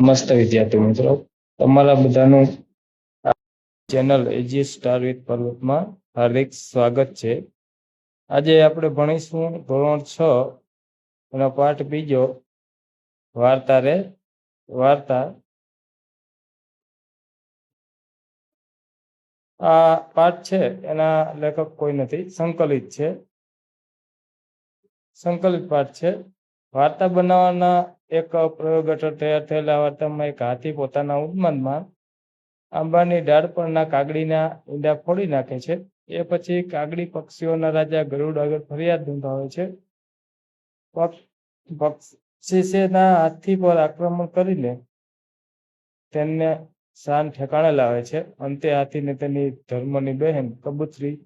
મસ્ત વિદ્યાર્થી મિત્રો, તમારા બધાનું ચેનલ એજી સ્ટાર વિથ પર્વતમાં હાર્દિક સ્વાગત છે. આજે આપણે ભણીશું ધોરણ 6 એનો પાઠ બીજો, વાર્તા રે વાર્તા. આ પાઠ છે એના લેખક કોઈ નથી, સંકલિત છે, સંકલિત પાઠ છે. વાર્તા બનાવવાના એક પ્રયોગ હેઠળ તૈયાર થયેલા વાર્તામાં એક હાથી પોતાના ઉન્માદમાં આંબાની ડાળ પરના કાગડીના ઈંડા ફોડી નાખે છે. એ પછી કાગડી પક્ષીઓના રાજા ગરુડ આગળ ફરિયાદ નોંધાવે છે. પક્ષીના હાથી પર આક્રમણ કરીને તેમને શાન ઠેકાણે લાવે છે. અંતે હાથીને તેની ધર્મની બહેન કબૂતરી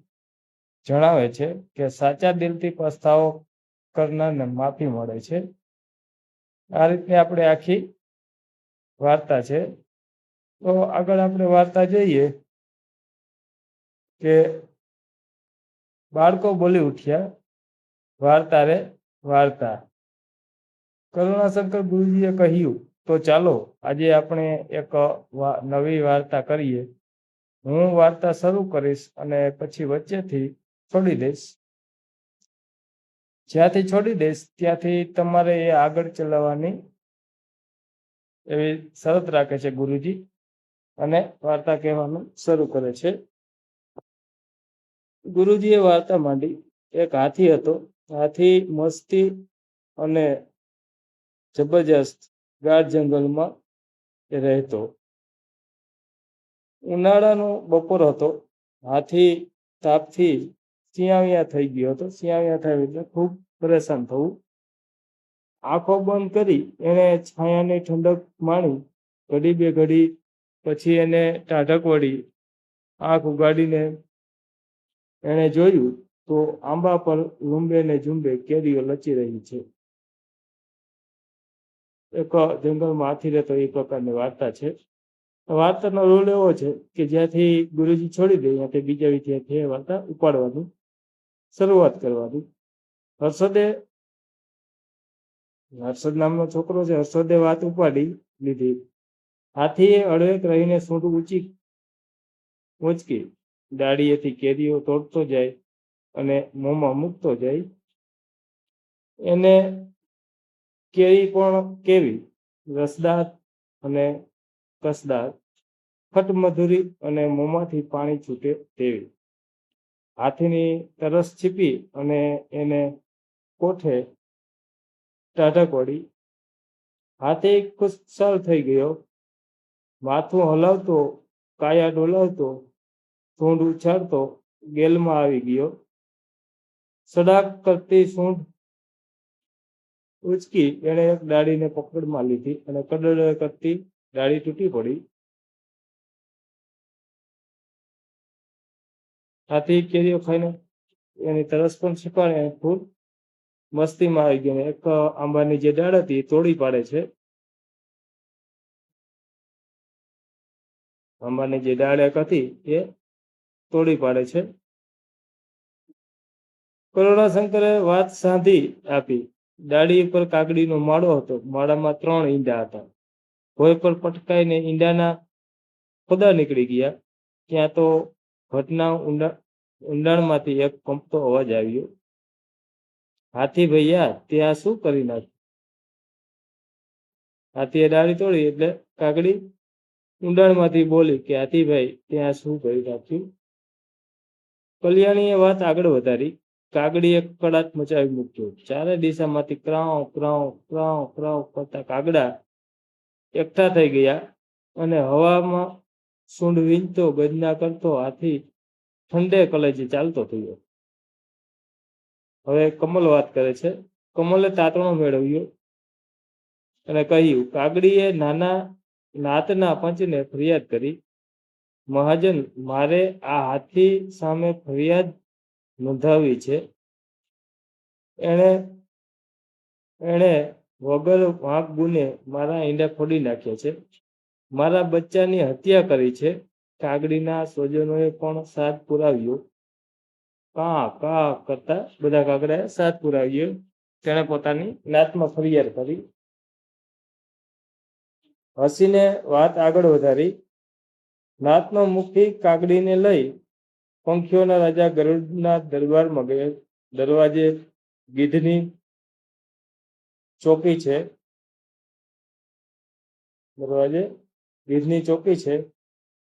જણાવે છે કે સાચા દિલથી પસ્તાવો કરનારને માફી મળે છે. આ રીતની આપણે આખી વાર્તા છે. તો આગળ આપણે વાર્તા જોઈએ કે બાળકો બોલી ઉઠ્યા, વાર્તા રે વાર્તા. કરુણાશંકર ગુરુજીએ કહ્યું, તો ચાલો આજે આપણે એક નવી વાર્તા કરીએ. હું વાર્તા શરૂ કરીશ અને પછી વચ્ચેથી છોડી દઈશ. જ્યાંથી છોડી દઈશ ત્યાંથી તમારે એ આગળ ચલાવવાની એવી શરત રાખે છે ગુરુજી, અને વાર્તા કહેવાનું શરૂ કરે છે. ગુરુજીએ વાર્તા માંડી. એક હાથી હતો. હાથી મસ્તી અને જબરજસ્ત ગાઢ જંગલમાં રહેતો. ઉનાળાનો બપોર હતો. હાથી તાપથી સિયાવિયા થઈ ગયો હતો. સિયાવિયા થયો એટલે ખૂબ પરેશાન થવું. આંખો બંધ કરી એને છાયાની ઠંડક માણી. ઘડી બે ઘડી પછી એને ટાઢક વળી આંખ ઉગાડીને એને જોયું તો આંબા પર લૂંબે ને ઝૂંબે કેરીઓ લચી રહી છે. એક જંગલમાં હાથી રહેતો એ પ્રકારની વાર્તા છે. વાર્તાનો રૂલ એવો છે કે જ્યાંથી ગુરુજી છોડી દે ત્યાંથી બીજા વિદ્યાર્થીએ વાર્તા ઉપાડવાની શરૂઆત કરવાની. હર્ષદ નામનો છોકરો છે. હર્ષદે વાત ઉપાડી લીધી. હાથીએ અડવેક રહીને સૂંઢ ઊંચકી ડાળીએથી કેરીઓ તોડતો જાય અને મોંમાં મૂકતો જાય. એને કેરી પણ કેવી રસદાર અને કસદાર, ખટમધુરી અને મોંમાંથી પાણી છૂટે તેવી. હાથીની તરસ છીપી અને એને કોઠે ટાઢક વળી. હાથી ખુશખુશાલ થઈ ગયો. માથું હલાવતો, કાયા ડોલાવતો, સૂંઢ ઉછાળતો ગેલમાં આવી ગયો. સડાક કરતી સૂંઢ ઉચકી એણે એક ડાળીને પકડમાં લીધી અને કડડ કરતી ડાળી તૂટી પડી. હાથી કેરીઓ ખાઈને એની તરસ પણ છીપાડી અને ખૂબ મસ્તીમાં આવી ગયો. એક આંબાની જે ડાળ હતી એ તોડી પાડે છે. આંબાની જે ડાળ એક હતી એ તોડી પાડે છે. કરુણાશંકરે વાત સાંધી આપી. ડાળી ઉપર કાગડીનો માળો હતો. માળામાં 3 ઈંડા હતા. ભોંય પર પટકાઈને ઈંડાના ખોદા નીકળી ગયા. ત્યાં તો ભટના ઊંડાણમાંથી એક કંપતો અવાજ આવ્યો. હાથી ભૈયા, ત્યાં શું કરી નાખ્યું? હાથીએ ડાળી તોડી એટલે કાગડી ઊંડાણમાંથી બોલી કે હાથીભાઈ, ત્યાં શું કરી નાખ્યું? કલ્યાણીએ વાત આગળ વધારી. કાગડીએ કડાટ મચાવી મૂક્યો. ચારે દિશામાંથી ક્રાઉ ક્રાઉ ક્રાઉ ક્રાઉ કરતા કાગડા એકઠા થઈ ગયા અને હવામાં સૂંઢ વીંચતો ગર્જના કરતો હાથી ઠંડે કલેજે ચાલતો થયો. હવે કમલ વાત કરે છે. કમલે તાતણો મેળવ્યો અને કહ્યું, કાગડીએ નાતના પંચને ફરિયાદ કરી. મહાજન, મારે આ હાથી સામે ફરિયાદ નોંધાવી છે. એણે વગર વાંક ગુને મારા ઈંડા ફોડી નાખ્યા છે. મારા બચ્ચાની હત્યા કરી છે. કાગડીના સ્વજનોએ પણ સાથ પુરાવ્યો. કા કા કરતા બધા કાગડાએ સાથ પુરાવ્યો. તેણે પોતાની નાતમાં ફરિયાદ કરી. હસીને વાત આગળ વધારી. નાતનો મુખી કાગડીને લઈ પંખીઓના રાજા ગરુડના દરબારમાં ગયો. દરવાજે ગીધની ચોકી છે. દરવાજે ગીધની ચોકી છે.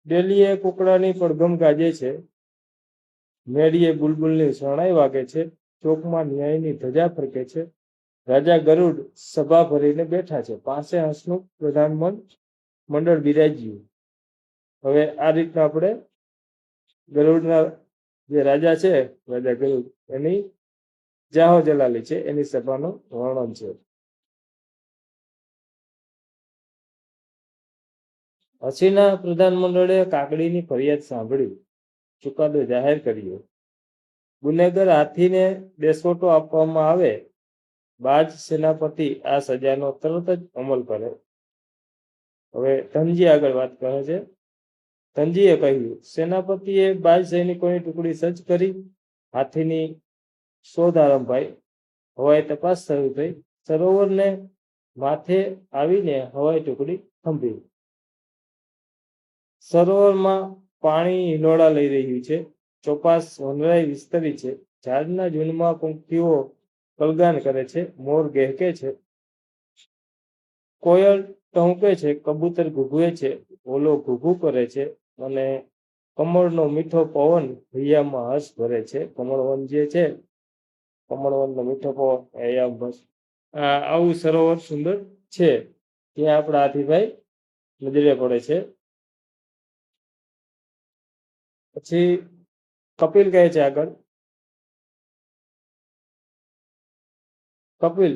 ડેલીએ કુકડાની પડઘમ ગાજે છે. મેળીએ બુલબુલની શરણાઈ વાગે છે. ચોકમાં ન્યાયની ધજા ફરકે છે. રાજા ગરુડ સભા ભરીને બેઠા છે. પાસે હસમુખ પ્રધાન મંડળ બિરાજ્યું. હવે આ રીતના આપણે ગરુડના જે રાજા છે, રાજા ગરુડ, એની જાહો જલાલી છે, એની સભાનું વર્ણન છે. હસીના પ્રધાન મંડળે કાકડીની ફરિયાદ સાંભળી, ચુકાદો જાહેર કર્યો. ગુનેગાર હાથીને દેશવટો આપવામાં આવે, બાજ સેનાપતિ આ સજાનો તરત જ અમલ કરે. હવે ધનજી આગળ વાત કરે છે. ધનજીએ કહ્યું, સેનાપતિએ બાજ સૈનિકોની ટુકડી સજ્જ કરી. હાથીની શોધ આરંભાઈ. હવાઈ તપાસ શરૂ થઈ. સરોવરને માથે આવીને હવાઈ ટુકડી થંભી. સરોવરમાં પાણી હિલોળા લઈ રહ્યું છે. ચોપાસ વનરાઈ વિસ્તરી છે. ઝાડના ઝૂંડમાં પંખીઓ કલગાન કરે છે. મોર ગહેકે છે. કોયલ ટહુકે છે. કબૂતર ઘૂઘવે છે. ઓલો ઘૂઘું કરે છે. અને કમળનો મીઠો પવન હૈયામાં હર્ષ ભરે છે. કમળવન જે છે, કમળવનનો મીઠો પવન હૈયામાં આવું સરોવર સુંદર છે. ત્યાં આપણા હાથીભાઈ નજરે પડે છે. પછી કપિલ કહે છે આગળ. કપિલ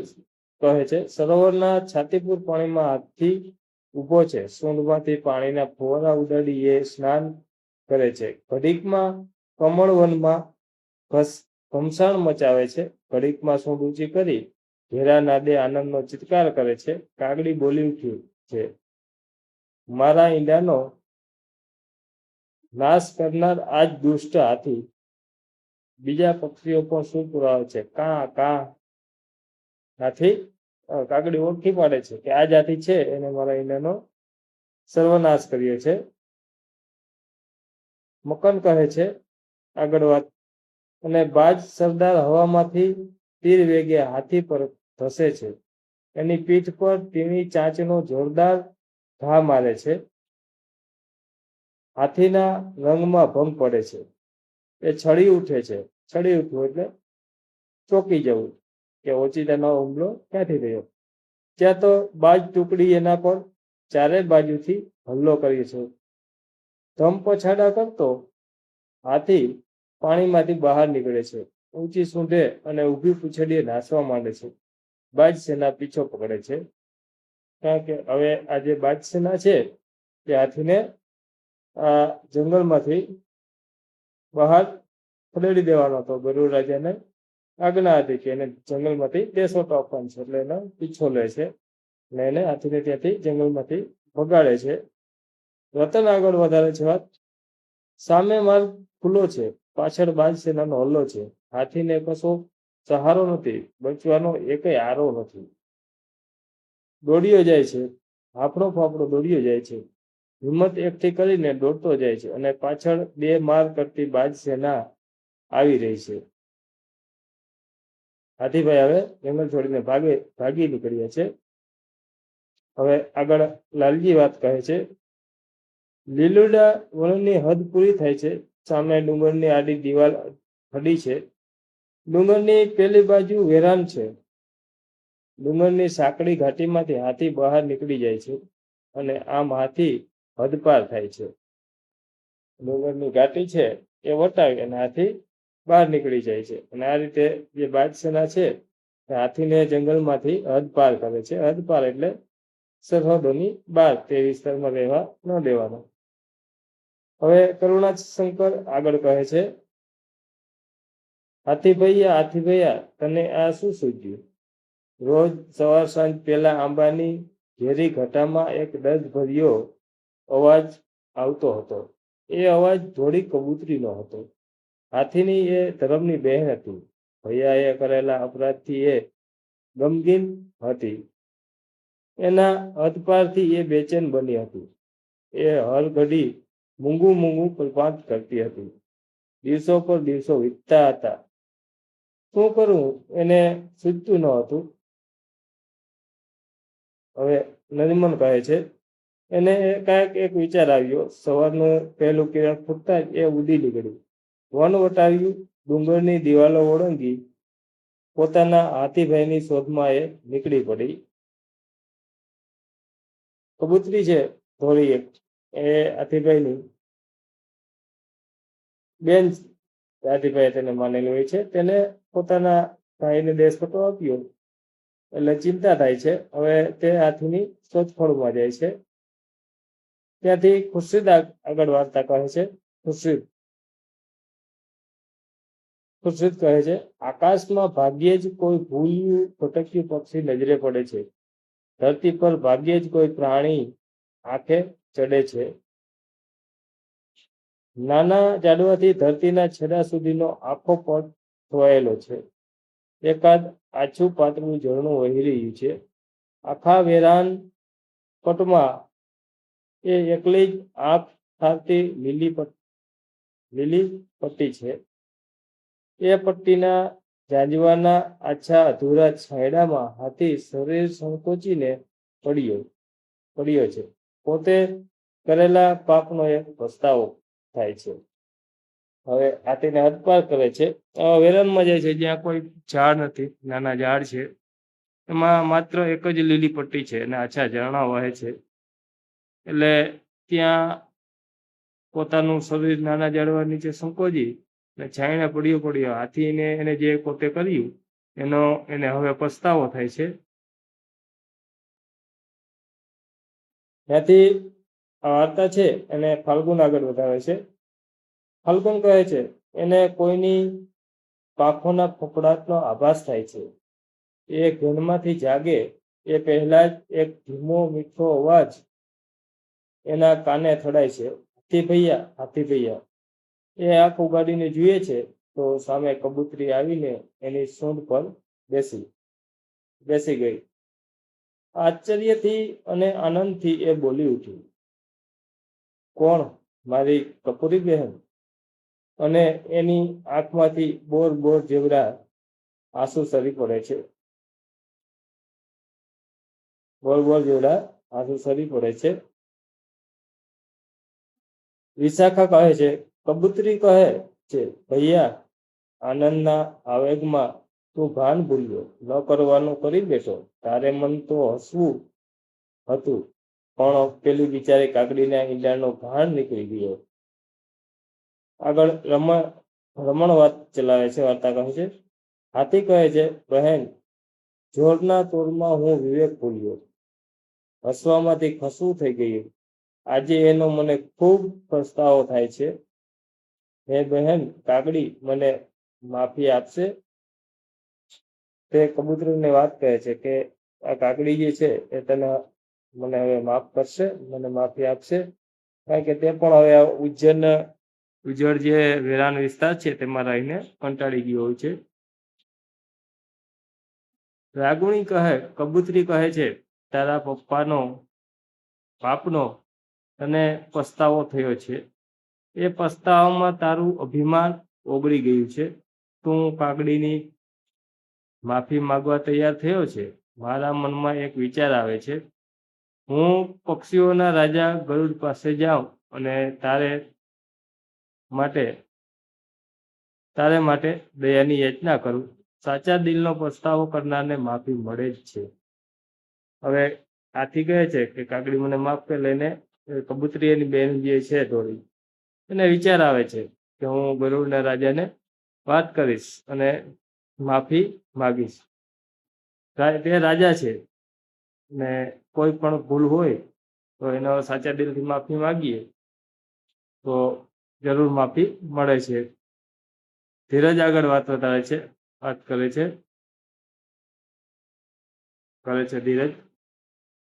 કહે છે, સરોવરના છાતીપુર પાણીમાં હાથી ઊભો છે. સૂંઢમાંથી પાણીના ફુવારા ઉડાડી એ સ્નાન કરે છે. ઘડીકમાં કમળવનમાં ઘમસાણ મચાવે છે. ઘડીકમાં સૂંઢ ઊંચી કરી ઘેરા નાદે આનંદનો ચિત્કાર કરે છે. કાગડી બોલી ઉઠ્યું છે, મારા ઈંડાનો નાશ કરનાર આજ દુષ્ટ હાથી. બીજા પક્ષીઓ પણ શું પુરાવે છે? કા કા. હાથી કાગડી ઓળખી પાડે છે કે આ જાતિ છે એને મારા ઈંડાનો સર્વનાશ કર્યો છે. મકન કહે છે આગળ વાત, અને બાજ સરદાર હવામાંથી તીર વેગે હાથી પર ધસે છે. એની પીઠ પર તીણી ચાંચનો જોરદાર ઘા મારે છે. હાથીના રંગમાં ભંગ પડે છે. એ છળી ઉઠે છે. છળી ઉઠવું એટલે ચોકી જવું, કે ઓચિતાનો હુમલો ક્યાંથી થયો. ત્યાં તો બાજ ટુકડી એના પર ચારે બાજુથી હુમલો કર્યો છે. ધમ પછાડા કરતો હાથી પાણીમાંથી બહાર નીકળે છે. ઊંચી સૂંઢે અને ઊભી પૂંછડીએ નાસવા માંડે છે. બાજ સેના પીછો પકડે છે. કારણ કે હવે આ જે બાજ સેના છે તે હાથીને આ જંગલમાંથી બહાર ખદેડી દેવાનો હતો. ગરુડ રાજાને આજ્ઞા હતી કે એને જંગલમાંથી દેશવટો આપવાનો છે. એટલે એનો પીછો લે છે અને એને હાથીને ત્યાંથી જંગલમાંથી ભગાડે છે. રતન આગળ વધારે છે વાત, સામે માર્ગ ખુલ્લો છે. પાછળ બાજ સેનાનો હલ્લો છે. હાથીને કશો સહારો નથી. બચવાનો એકેય આરો નથી. દોડ્યો જાય છે. હાફડો ફાફડો દોડ્યો જાય છે. હિંમત એકઠી કરીને દોડતો જાય છે. અને પાછળ બે માર કરતી બાજ સેના આવી રહી છે. હાથીભાઈ હવે જંગલ છોડીને ભાગી નીકળ્યા છે. હવે આગળ લાલજી વાત કહે છે, લીલુડા વનની હદ પૂરી થાય છે. સામે ડુંગરની આડી દિવાલ ખડી છે. ડુંગરની પેલી બાજુ વેરાન છે. ડુંગરની સાંકડી ઘાટીમાંથી હાથી બહાર નીકળી જાય છે. અને આમ હાથી હદપાર થાય છે. ડુંગરની ઘાટી છે એ વટાવી અને હાથી બહાર નીકળી જાય છે. અને આ રીતે જે બાજ સેના છે હાથીને જંગલમાંથી હદપાર કરે છે. હદપાર એટલે સરહદોની બહાર, તે વિસ્તારમાં રહેવા ન દેવાનો. હવે કરુણાશંકર આગળ કહે છે, હાથી ભૈયા તને આ શું સૂઝ્યું? રોજ સવાર સાંજ પેલા આંબાની ઘેરી ઘટામાં એક દર્દ ભર્યો અવાજ આવતો હતો. એ અવાજ થોડી કબૂતરીનો હતો. હાથીની એ ધર્મની બહેન હતી. ભૈયાએ કરેલા અપરાધથી એ ગમગીન હતી. એના હદપારથી એ બેચેન બની હતી. એ હર ઘડી મૂંગું મૂંગું કલ્પાંત કરતી હતી. દિવસો પર દિવસો વીતતા હતા. શું કરવું એને સૂચતું ન હતું. હવે નરીમન કહે છે, એને કાંઈક એક વિચાર આવ્યો. સવારનું પહેલું કિરણ ફૂટતા જ એ ઉડી નીકળી. વન વટાવ્યું, ડુંગરની દિવાલો ઓળંગી પોતાના હાથીભાઈની શોધમાં એ નીકળી પડી. કબૂતરી છે ધોળી એક, એ હાથીભાઈની બેન હાથીભાઈ તેને માનેલી હોય છે. તેને પોતાના ભાઈને દેશપટો આપ્યો એટલે ચિંતા થાય છે. હવે તે હાથીની શોધખોળમાં જાય છે. ત્યાંથી ખુરશીદ આગળ વાર્તા કહે છે. ખુરશીદ કહે છે, આકાશમાં ભાગ્યે જ કોઈ ભૂલ્યું ભટક્યું પક્ષી નજરે પડે છે. ધરતી પર ભાગ્યે જ કોઈ પ્રાણી આંખે ચડે છે. નાના ઝાડવાથી ધરતીના છેડા સુધીનો આખો પટ છવાયેલો છે. એકાદ આછું પાતળું ઝરણું વહી રહ્યું છે. આખા વેરાન પટમાં એ એકલી જ આંખ ઠારતી લીલી પટ્ટી છે. એ પટ્ટીના ઝાંઝવાના આછા અધૂરા છાંયડામાં હાથી શરીર સંકોચીને પડ્યો છે. પોતે કરેલા પાપનો એક પસ્તાવો થાય છે. હવે હાથીને હદપાર કરે છે. વેરાનમાં જાય છે જ્યાં કોઈ ઝાડ નથી, નાના ઝાડ છે. એમાં માત્ર એક જ લીલી પટ્ટી છે અને આછા ઝરણા વહે છે. એટલે ત્યાં પોતાનું શરીર નાના ઝાડવા નીચે સંકોચી અને છાંયડા પડ્યો. હાથીને એને જે પોતે કર્યું એને હવે પસ્તાવો થાય છે. ત્યાંથી આ વાર્તા છે એને ફાલ્ગુન આગળ વધારે છે. ફાલ્ગુન કહે છે, એને કોઈની પાંખોના ફફડાટનો આભાસ થાય છે. એ ઘનમાંથી જાગે એ પહેલા જ એક ધીમો મીઠો અવાજ એના કાને અથડાય છે. હાથી ભૈયા. એ આંખ ઉગાડીને જુએ છે તો સામે કબૂતરી આવીને એની સૂંઢ પર બેસી ગઈ. આશ્ચર્યથી અને આનંદથી એ બોલી ઉઠી, કોણ? મારી કપૂરી બહેન? અને એની આંખમાંથી બોર જેવડા આંસુ સરી પડે છે. વિશાખા કહે છે, કબૂતરી કહે છે, ભૈયા, આનંદના આવેગમાં તું ભાન ભૂલ્યો, ન કરવાનું કરી બેઠો. તારે મન તો હસવું હતું, પણ પેલી બિચારી કાકડીના ઈંડાનો ભાન નીકળી ગયો. આગળ રમણ વાત ચલાવે છે. વાર્તા કહે છે, હાથી કહે છે, બહેન, જોરના તોરમાં હું વિવેક ભૂલ્યો. હસવામાંથી ખસવું થઈ ગયું. આજે એનો મને ખૂબ પસ્તાવો થાય છે. હે બહેન કાકડી, મને માફી આપશે? તે કબૂતરીને વાત કહે છે કે આ કાકડી જે છે એ મને હવે માફ કરશે, મને માફી આપશે. કારણ કે તે પણ હવે ઉજ્જડ જે વેરાન વિસ્તાર છે તેમાં રહીને કંટાળી ગયો હોય છે. રાગુણી કબૂતરી કહે છે, તારા પાપનો તને પસ્તાવો થયો છે. એ પસ્તાવામાં તારું અભિમાન ઓગળી ગયું છે. તું કાકડીની માફી માંગવા તૈયાર થયો છે. મારા મનમાં એક વિચાર આવે છે. હું પક્ષીઓના રાજા ગરુડ પાસે જાઉં અને તારે માટે દયાની યાચના કરું. સાચા દિલનો પસ્તાવો કરનારને માફી મળે જ છે. હવે હાથી કહે છે કે કાકડી મને માફ કરી. લઈને કબૂતરી એની બેન જે છે થોડી, એને વિચાર આવે છે કે હું ગરુડના રાજાને વાત કરીશ અને માફી માગીશ. તે રાજા છે ને કોઈ પણ ભૂલ હોય તો એનો સાચા દિલથી માફી માગીએ તો જરૂર માફી મળે છે. ધીરજ આગળ વાત કરે છે ધીરજ.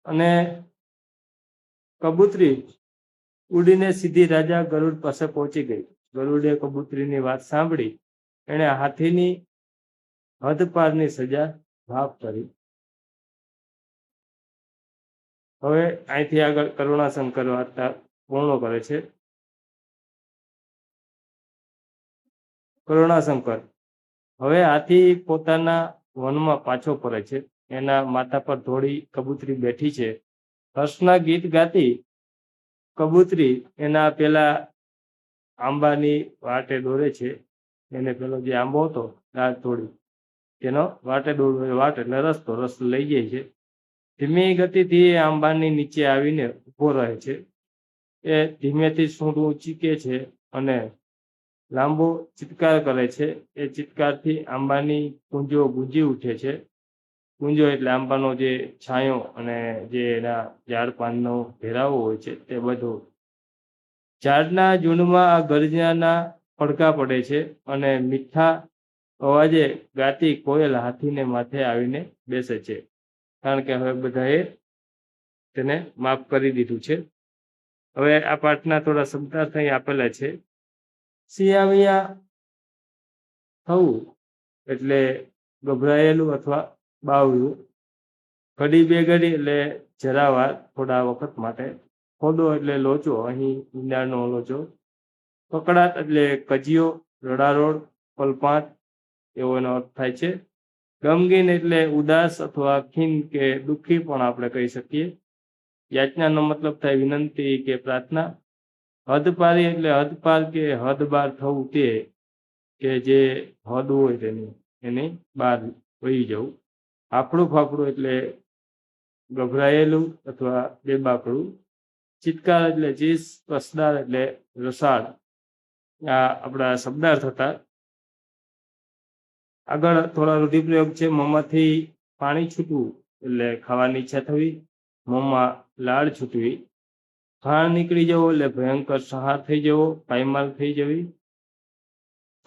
અને કબૂતરી ઉડીને સીધી રાજા ગરુડ પાસે પહોંચી ગઈ. ગરુડે કબૂતરીની વાત સાંભળી. એણે હાથીની હદપારની સજા માફ કરી. હવે અહીંથી આગળ કરુણાશંકર વાર્તા પૂર્ણ કરે છે. કરુણાશંકર. હવે હાથી પોતાના વનમાં પાછો ફરે છે. એના માથા પર થોડી કબૂતરી બેઠી છે. હર્ષના ગીત ગાતી કબૂતરી એના પેલા આંબાની વાટે દોરે છે. એને પેલો જે આંબો હતો દાળ થોડી તેનો વાટે એટલે રસ લઈ જાય છે. ધીમી ગતિથી એ આંબાની નીચે આવીને ઉભો રહે છે. એ ધીમેથી સૂંઢ ઉંચકે છે અને લાંબો ચિત્કાર કરે છે. એ ચિત્કારથી આંબાની કુંજો ગુંજી ઉઠે છે. કુંજો એટલે આંબાનો જે છાંયો અને જે એના ઝાડ પાનનો ઘેરાવો હોય છે તે બધું. ઝાડના ઝૂંડમાં આ ગર્જનાના પડઘા પડે છે અને મીઠા અવાજે ગાતી કોયલ હાથીને માથે આવીને બેસે છે. કારણ કે હવે બધાએ તેને માફ કરી દીધું છે. હવે આ પાઠના થોડા શબ્દાર્થ અહીં આપેલા છે. સિયાવિયા થવું એટલે ગભરાયેલું અથવા બાવલું. ઘડી બે ઘડી એટલે જરાવાર થોડા વખત માટે. ખોદો એટલે લોચો, અહીં ઈંડાનો લોચો. કકડાટ એટલે કજિયો, રડારોડ, પલપાટ એવો એનો અર્થ થાય છે. ગમગીન એટલે ઉદાસ અથવા ખીન કે દુઃખી પણ આપણે કહી શકીએ. યાચનાનો મતલબ થાય વિનંતી કે પ્રાર્થના. હદપારી એટલે હદપાર કે હદ બાર થવું તે કે જે હદ હોય એની બહાર વહી જવું. હાફડું ફાફડું એટલે ગભરાયેલું અથવા બેબાકડું. ચિત્કાર એટલે ચીસ, કસદાર એટલે રસાળ. આ આપણા શબ્દાર્થ હતા. આગળ થોડા રૂઢિપ્રયોગ છે. મોંમાંથી પાણી છૂટવું એટલે ખાવાની ઈચ્છા થવી. મોંમાં લાળ છૂટવી. ખાણ નીકળી જવો એટલે ભયંકર સહાર થઈ જવો, પાયમાલ થઈ જવી.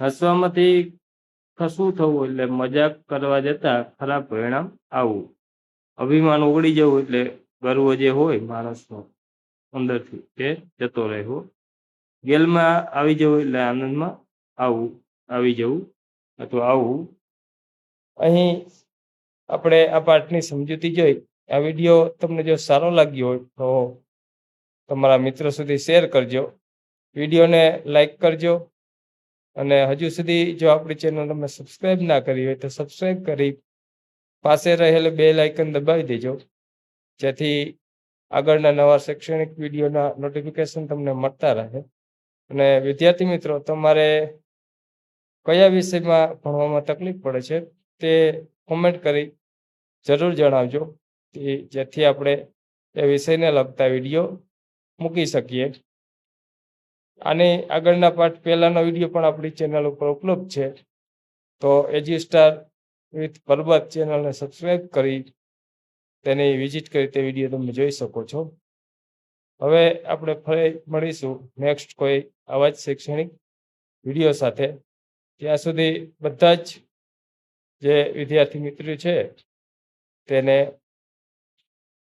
હસવામાંથી ખસવું થવું એટલે મજાક કરવા જતા ખરાબ પરિણામ આવવું. અભિમાન ઓગળી જવું એટલે ગર્વ જે હોય માણસનો અંદરથી તે જતો રહેવો. ગેલમાં આવી જવું એટલે આનંદમાં આવી જવું અથવા આવવું. અહીં આપણે આ પાઠની સમજૂતી જોઈ. આ વિડીયો તમને જો સારો લાગ્યો હોય તો તમારા મિત્રો સુધી શેર કરજો. વિડીયોને લાઈક કરજો અને હજુ સુધી જો આપણી ચેનલ તમે સબસ્ક્રાઈબ ના કરી હોય તો સબસ્ક્રાઈબ કરી પાસે રહેલ બેલ આઇકન દબાવી દેજો, જેથી આગળના નવા શૈક્ષણિક વિડીયોના નોટિફિકેશન તમને મળતા રહે. અને વિદ્યાર્થી મિત્રો, તમારે કયા વિષયમાં ભણવામાં તકલીફ પડે છે તે કોમેન્ટ કરી જરૂર જણાવજો, જેથી આપણે એ વિષયને લગતા વિડીયો મૂકી શકીએ. આની આગળના પાઠ પહેલાનો વિડીયો પણ આપણી ચેનલ ઉપર ઉપલબ્ધ છે. તો એજ્યુસ્ટાર વિથ પરબત ચેનલને સબસ્ક્રાઈબ કરી તેની વિઝિટ કરી તે વિડીયો તમે જોઈ શકો છો. હવે આપણે ફરી મળીશું નેક્સ્ટ કોઈ આવા જ શૈક્ષણિક વિડીયો સાથે. ત્યાં સુધી બધા જ જે વિદ્યાર્થી મિત્રો છે તેને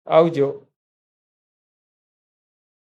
આવજો.